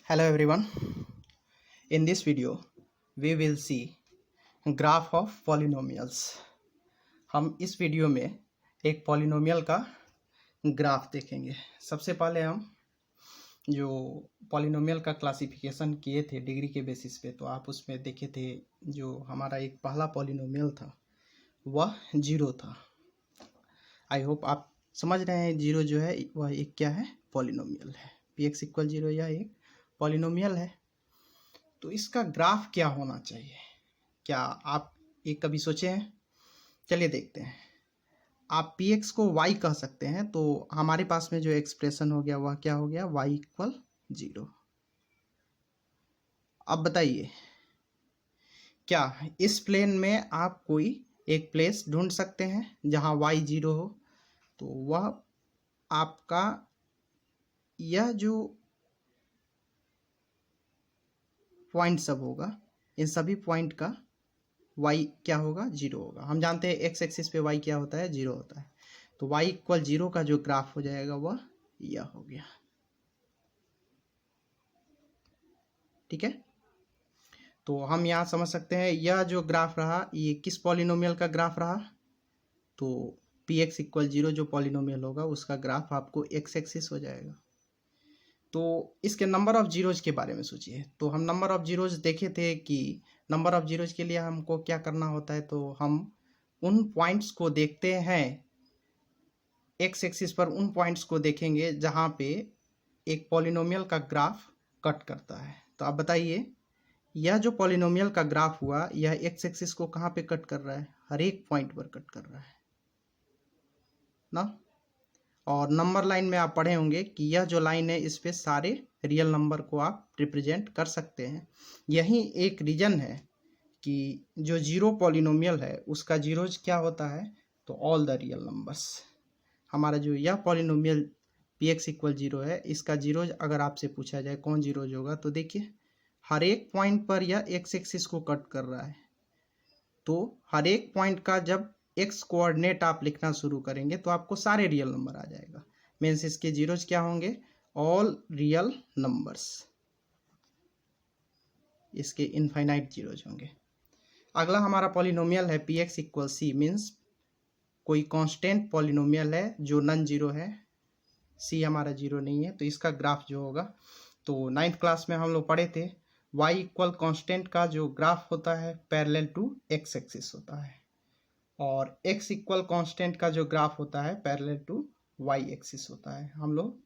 Hello everyone. In this video we will see graph of polynomials. हम इस video में एक पॉलिनोमियल का ग्राफ देखेंगे। सबसे पहले हम जो पॉलिनोमियल का क्लासिफिकेशन किए थे डिग्री के बेसिस पे, तो आप उसमें देखे थे जो हमारा एक पहला पॉलिनोमियल था वह जीरो था। आई होप आप समझ रहे हैं जीरो जो है वह एक क्या है, पॉलिनोमियल है। px इक्वल जीरो यह एक पॉलिनोमियल है। तो इसका ग्राफ क्या होना चाहिए, क्या आप एक कभी सोचे हैं? चलिए देखते हैं। आप px को y कह सकते हैं, तो हमारे पास में जो एक्सप्रेशन हो गया वह क्या हो गया, y इक्वल जीरो। अब बताइए क्या इस प्लेन में आप कोई एक प्लेस ढूंढ सकते हैं जहां y जीरो हो? तो वह आपका यह जो पॉइंट सब होगा, इन सभी पॉइंट का y क्या होगा, जीरो होगा। हम जानते हैं एक्स एक्सिस पे y क्या होता है, जीरो होता है। तो y इक्वल जीरो का जो ग्राफ हो जाएगा वह यह हो गया। ठीक है, तो हम यहाँ समझ सकते हैं यह जो ग्राफ रहा ये किस पॉलिनोमियल का ग्राफ रहा। तो px इक्वल जीरो जो पॉलिनोमियल होगा उसका ग्राफ आपको एक्स एक्सिस हो जाएगा। तो इसके नंबर ऑफ जीरोज के बारे में सोचिए। तो हम नंबर ऑफ जीरोज देखे थे कि नंबर ऑफ जीरोज के लिए हमको क्या करना होता है, तो हम उन पॉइंट्स को देखते हैं, एक्स एक्सिस पर उन पॉइंट्स को देखेंगे जहाँ पे एक पॉलिनोमियल का ग्राफ कट करता है। तो आप बताइए यह जो पॉलिनोमियल का ग्राफ हुआ यह एक्स एक्सिस को कहाँ पे कट कर रहा है, हर एक पॉइंट पर कट कर रहा है ना। और नंबर लाइन में आप पढ़े होंगे कि यह जो लाइन है इस पे सारे रियल नंबर को आप रिप्रेजेंट कर सकते हैं। यही एक रीजन है कि जो जीरो पॉलिनोमियल है उसका जीरोज क्या होता है, तो ऑल द रियल नंबर्स। हमारा जो यह पॉलिनोमियल px इक्वल जीरो है इसका जीरोज अगर आपसे पूछा जाए कौन जीरोज होगा, तो देखिए हर एक पॉइंट पर यह एक्स एक्सिस को कट कर रहा है। तो हर एक पॉइंट का जब एक्स कोऑर्डिनेट आप लिखना शुरू करेंगे तो आपको सारे रियल नंबर आ जाएगा। मीन्स इसके जीरोज क्या होंगे, ऑल रियल नंबर्स, इसके इनफाइनाइट जीरोज होंगे। अगला हमारा पॉलिनोमियल है px इक्वल सी, मीन्स कोई कांस्टेंट पॉलिनोमियल है जो नन जीरो है, सी हमारा जीरो नहीं है। तो इसका ग्राफ जो होगा, तो 9th क्लास में हम लोग पढ़े थे y इक्वल कांस्टेंट का जो ग्राफ होता है पैरेलल टू एक्स एक्सिस होता है, और x इक्वल कांस्टेंट का जो ग्राफ होता है पैरेलल टू y एक्सिस होता है। हम लोग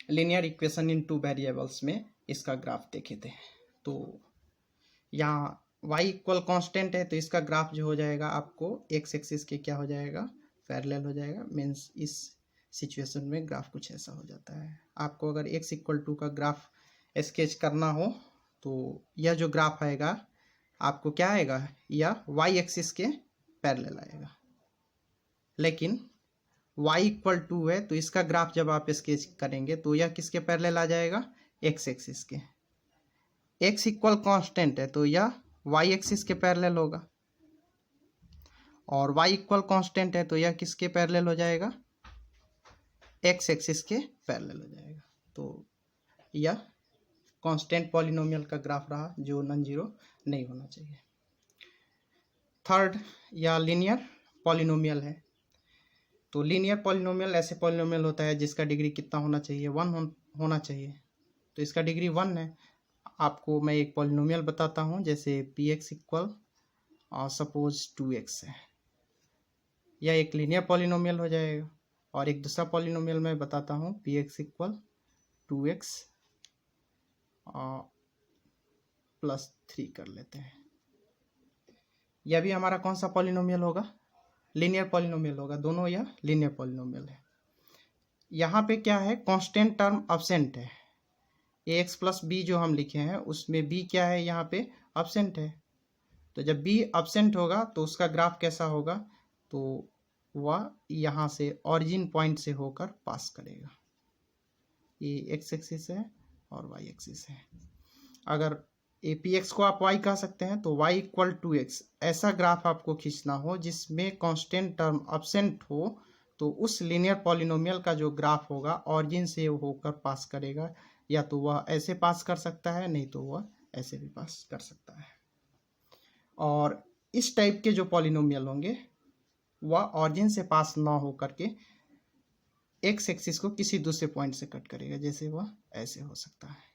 linear equation in two variables में इसका ग्राफ देखे थे। तो यहाँ y इक्वल कांस्टेंट है तो इसका ग्राफ जो हो जाएगा आपको x एक्सिस के क्या हो जाएगा, पैरेलल हो जाएगा। मीन्स इस सिचुएशन में ग्राफ कुछ ऐसा हो जाता है। आपको अगर x इक्वल टू का ग्राफ स्केच करना हो तो यह जो ग्राफ आएगा आपको क्या आएगा, यह y एक्सिस के पैरेलल आएगा। लेकिन y इक्वल टू है तो इसका ग्राफ जब आप स्केच करेंगे तो यह किसके पैरेलल आ जाएगा, x एक्सिस के। x इक्वल कांस्टेंट है तो यह y एक्सिस के पैरेलल होगा, और y इक्वल कांस्टेंट है तो यह किसके पैरेलल हो जाएगा, x एक्सिस के पैरेलल हो जाएगा। तो यह कांस्टेंट पॉलिनोमियल का ग्राफ रहा जो नॉन जीरो नहीं होना चाहिए। थर्ड या लीनियर पॉलिनोमियल है। तो लीनियर पॉलिनोमियल ऐसे पॉलिनोमियल होता है जिसका डिग्री कितना होना चाहिए, वन होना चाहिए। तो इसका डिग्री वन है। आपको मैं एक पॉलिनोमियल बताता हूँ, जैसे px इक्वल सपोज 2x है, यह एक लीनियर पॉलिनोमियल हो जाएगा। और एक दूसरा पॉलिनोमियल मैं बताता हूँ px इक्वल 2x प्लस 3 कर लेते हैं। यह भी हमारा कौन सा पॉलिनोमियल होगा, लीनियर पॉलिनोमियल होगा। दोनों यह लीनियर पॉलिनोमियल है। यहाँ पे क्या है, कांस्टेंट टर्म अब्सेंट है। ax प्लस बी जो हम लिखे हैं उसमें b क्या है, यहाँ पे अब्सेंट है। तो जब b अब्सेंट होगा तो उसका ग्राफ कैसा होगा, तो वह यहाँ से ऑरिजिन पॉइंट से होकर पास करेगा। ये एक्स एक्सिस है और वाई एक्सिस है। अगर px को आप y कह सकते हैं तो y इक्वल टू एक्स, ऐसा ग्राफ आपको खींचना हो जिसमें कांस्टेंट टर्म अब्सेंट हो, तो उस लीनियर पॉलिनोमियल का जो ग्राफ होगा ऑरिजिन से होकर पास करेगा। या तो वह ऐसे पास कर सकता है, नहीं तो वह ऐसे भी पास कर सकता है। और इस टाइप के जो पॉलिनोमियल होंगे वह ऑरिजिन से पास ना हो करके एक्स एक्सिस को किसी दूसरे पॉइंट से कट करेगा, जैसे वह ऐसे हो सकता है।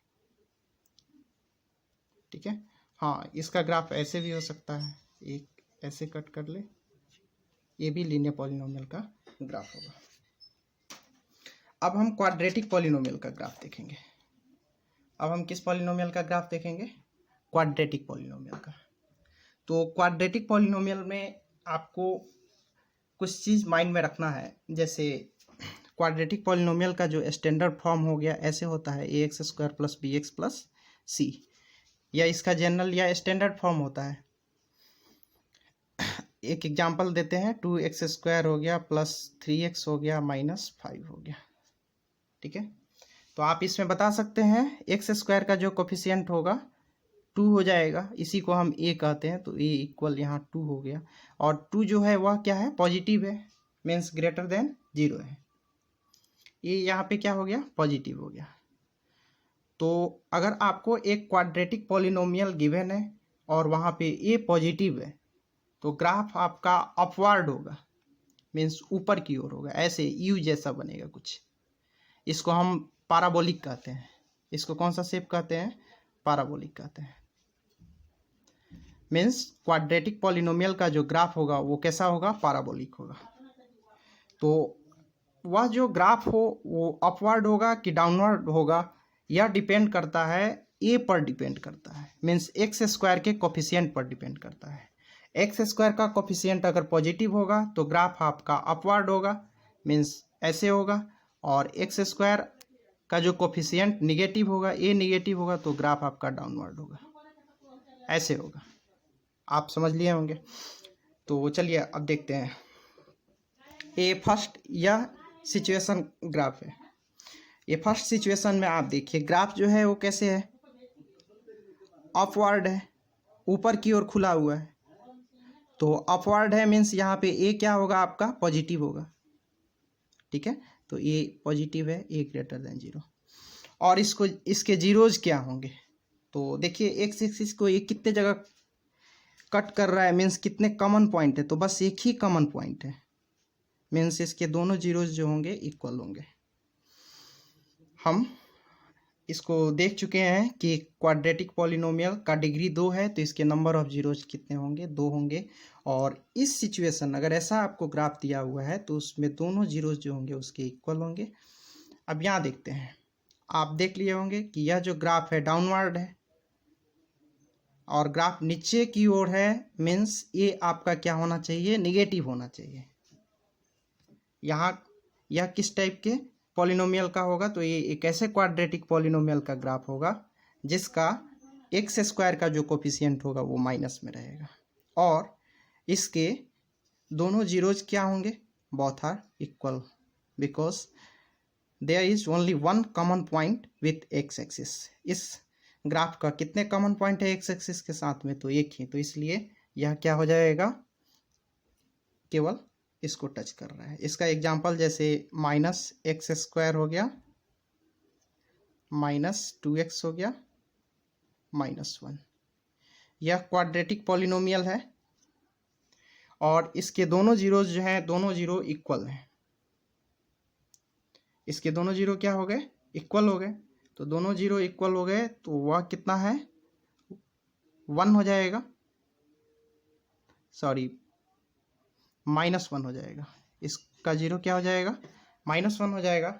ठीक है, हाँ, इसका ग्राफ ऐसे भी हो सकता है, एक ऐसे कट कर ले, ये भी लीनियर पॉलिनोमियल का ग्राफ होगा। अब हम क्वाड्रेटिक पॉलिनोमियल का ग्राफ देखेंगे। अब हम किस पॉलिनोमियल का ग्राफ देखेंगे? क्वाड्रेटिक पॉलिनोमियल का। तो क्वाड्रेटिक पॉलिनोमियल में आपको कुछ चीज़ माइंड में रखना है। जैसे क्वाड्रेटिक पॉलिनोमियल का जो स्टैंडर्ड फॉर्म हो गया ऐसे होता है ax² + bx + c, या इसका जनरल या स्टैंडर्ड फॉर्म होता है। एक एग्जांपल देते हैं, 2x² हो गया प्लस 3x हो गया माइनस 5 हो गया। ठीक है, तो आप इसमें बता सकते हैं x² का जो कोफिशिएंट होगा 2 हो जाएगा, इसी को हम a कहते हैं, तो a इक्वल यहाँ 2 हो गया। और 2 जो है वह क्या है? पॉजिटिव है, मीन्स ग्रेटर देन 0 है। ये यहाँ पे क्या हो गया? पॉजिटिव हो गया। तो अगर आपको एक क्वाड्रेटिक पॉलिनोमियल गिवन है और वहाँ पे a पॉजिटिव है, तो ग्राफ आपका अपवर्ड होगा, मीन्स ऊपर की ओर होगा, ऐसे यू जैसा बनेगा कुछ। इसको हम पैराबोलिक कहते हैं। इसको कौन सा शेप कहते हैं? पैराबोलिक कहते हैं। मीन्स क्वाड्रेटिक पॉलिनोमियल का जो ग्राफ होगा वो कैसा होगा? पैराबोलिक होगा। तो वह जो ग्राफ हो वो अपवर्ड होगा कि डाउनवर्ड होगा, यह डिपेंड करता है ए पर डिपेंड करता है, मीन्स x² के कोफिशिएंट पर डिपेंड करता है। x² का कोफिशिएंट अगर पॉजिटिव होगा तो ग्राफ आपका अपवर्ड होगा, मीन्स ऐसे होगा। और x² का जो कोफिशिएंट निगेटिव होगा, a निगेटिव होगा, तो ग्राफ आपका डाउनवर्ड होगा, ऐसे होगा। आप समझ लिए होंगे। तो चलिए अब देखते हैं। ये फर्स्ट यह सिचुएशन ग्राफ है। ये फर्स्ट सिचुएशन में आप देखिए ग्राफ जो है वो कैसे है? अपवर्ड है, ऊपर की ओर खुला हुआ है। तो अपवर्ड है मीन्स यहाँ पे ए क्या होगा? आपका पॉजिटिव होगा। ठीक है, तो ए पॉजिटिव है, ए ग्रेटर देन 0। और इसको इसके जीरोज क्या होंगे? तो देखिए एक्स एक्सिस को ये कितने जगह कट कर रहा है, मीन्स कितने कॉमन पॉइंट है? तो बस एक ही कॉमन पॉइंट है, मीन्स इसके दोनों जीरोज जो होंगे इक्वल होंगे। हम इसको देख चुके हैं कि क्वाड्रेटिक पॉलिनोमियल का डिग्री 2 है, तो इसके नंबर ऑफ जीरोज कितने होंगे? 2 होंगे। और इस सिचुएशन अगर ऐसा आपको ग्राफ दिया हुआ है तो उसमें दोनों जीरोज जो होंगे उसके इक्वल होंगे। अब यहाँ देखते हैं, आप देख लिए होंगे कि यह जो ग्राफ है डाउनवर्ड है और ग्राफ नीचे की ओर है, मीन्स ये आपका क्या होना चाहिए? निगेटिव होना चाहिए। यहाँ यह किस टाइप के पॉलिनोमियल का होगा? तो ये एक ऐसे क्वाड्रेटिक पॉलिनोमियल का ग्राफ होगा जिसका x² का जो कोफिशिएंट होगा वो माइनस में रहेगा और इसके दोनों जीरोज क्या होंगे? Both are equal because there is only one common point with x axis. इस ग्राफ का कितने कॉमन पॉइंट है x एक्सिस के साथ में? तो एक ही, तो इसलिए यह क्या हो जाएगा? केवल इसको टच कर रहा है। इसका एग्जांपल जैसे -x² हो गया, -2x हो गया, -1। यह क्वाड्रेटिक पॉलिनोमियल है और इसके दोनों जीरोज जो हैं, दोनों जीरो इक्वल हैं। इसके दोनों जीरो क्या हो गए? इक्वल हो गए। तो दोनों जीरो इक्वल हो गए तो वह कितना है? 1 हो जाएगा, सॉरी -1 हो जाएगा। इसका जीरो क्या हो जाएगा? -1 हो जाएगा।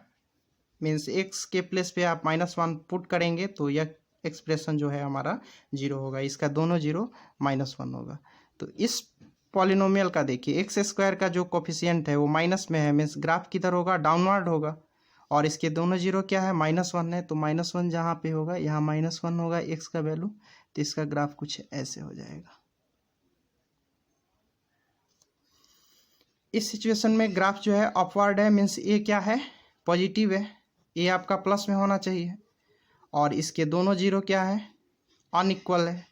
मीन्स x के प्लेस पे आप -1 पुट करेंगे तो यह एक्सप्रेशन जो है हमारा 0 होगा। इसका दोनों जीरो -1 होगा। तो इस पॉलिनोमियल का देखिए x² का जो कोफिशिएंट है वो माइनस में है, मीन्स ग्राफ किधर होगा? डाउनवर्ड होगा। और इसके दोनों जीरो क्या है? -1 है, तो -1 जहाँ पे होगा यहाँ -1 होगा x का वैल्यू, तो इसका ग्राफ कुछ ऐसे हो जाएगा। इस सिचुएशन में ग्राफ जो है अपवर्ड है, मीन्स ए क्या है? पॉजिटिव है, ए आपका प्लस में होना चाहिए। और इसके दोनों जीरो क्या है? अनइक्वल है,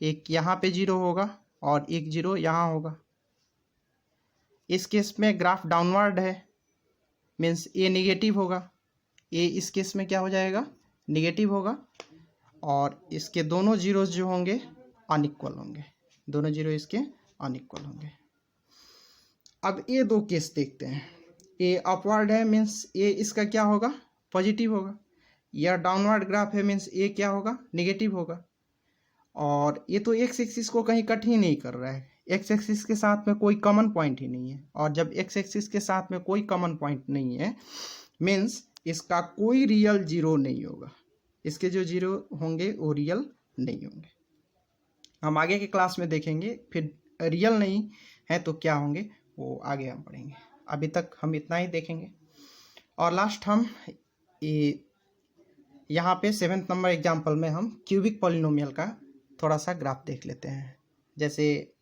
एक यहाँ पे जीरो होगा और एक जीरो यहाँ होगा। इस केस में ग्राफ डाउनवर्ड है, मीन्स ए निगेटिव होगा, ए इस केस में क्या हो जाएगा, निगेटिव होगा, और इसके दोनों जीरोस जो होंगे अनइक्वल होंगे, दोनों जीरो इसके अनइक्वल होंगे। अब ये दो केस देखते हैं। ए अपवर्ड है मीन्स ए इसका क्या होगा, पॉजिटिव होगा, या डाउनवर्ड ग्राफ है मीन्स ए क्या होगा, निगेटिव होगा। और ये तो एक्स एक्सिस को कहीं कट ही नहीं कर रहा है, एक्स एक्सिस के साथ में कोई कॉमन पॉइंट ही नहीं है, और जब एक्स एक्सिस के साथ में कोई कॉमन पॉइंट नहीं है मीन्स इसका कोई रियल जीरो नहीं होगा, इसके जो जीरो होंगे वो रियल नहीं होंगे। हम आगे के क्लास में देखेंगे, फिर रियल नहीं है तो क्या होंगे वो आगे हम पढ़ेंगे। अभी तक हम इतना ही देखेंगे। और लास्ट हम यहाँ पे 7th नंबर एग्जाम्पल में हम क्यूबिक पॉलिनोमियल का थोड़ा सा ग्राफ देख लेते हैं। जैसे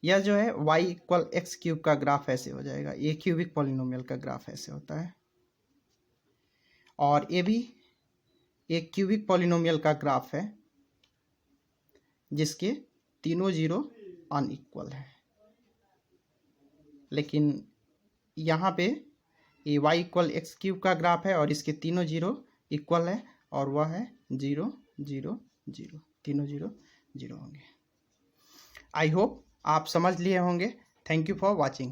यह जो है y इक्वल एक्स क्यूब का ग्राफ ऐसे हो जाएगा, ये क्यूबिक पॉलिनोमियल का ग्राफ ऐसे होता है, और ये भी एक क्यूबिक पॉलिनोमियल का ग्राफ है जिसके तीनों जीरो अनइक्वल है। लेकिन यहाँ पे ये y इक्वल एक्स क्यूब का ग्राफ है और इसके तीनों जीरो इक्वल है, और वह है 0 0 0, तीनों जीरो जीरो होंगे। आई होप आप समझ लिए होंगे। Thank you for watching.